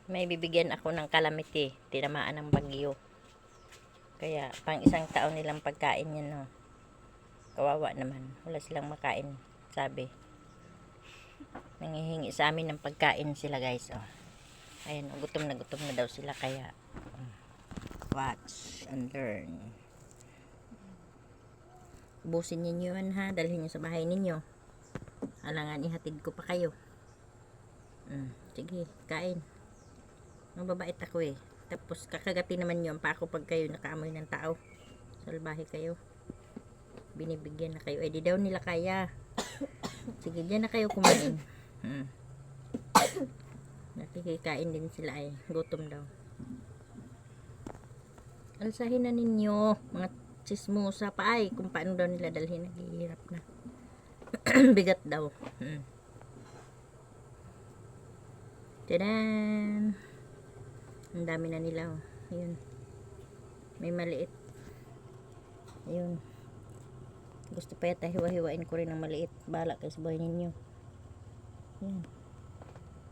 May bibigyan ako ng calamity, tinamaan ng bagyo. Kaya pang isang taon nilang pagkain yan, no. Kawawa naman, wala silang makain, sabi. Nangihingi sa amin ng pagkain sila, guys. Oh. Ayan, gutom na daw sila, kaya watch and learn. Ubusin ninyo yan, ha, dalhin nyo sa bahay ninyo. Alangan ihatid ko pa kayo. Sige, kain. Mababait ako eh. Tapos kakagati naman nyo pa ako pag kayo nakaamoy ng tao. Salbahe kayo. Binibigyan na kayo. Eh di daw nila kaya. Sige, dyan na kayo kumain. Nakikikain din sila ay. Gutom daw. Alsahin na ninyo. Mga chismosa pa ay. Kung paano daw nila dalhin. Naghihirap na. Bigat daw. Tadan! Ang dami na nila. Oh. Ayun. May maliit. Ayun. Gusto pa yata hiwa-hiwain ko rin ng maliit. Bahala kayo sa buhay ninyo. Ayun.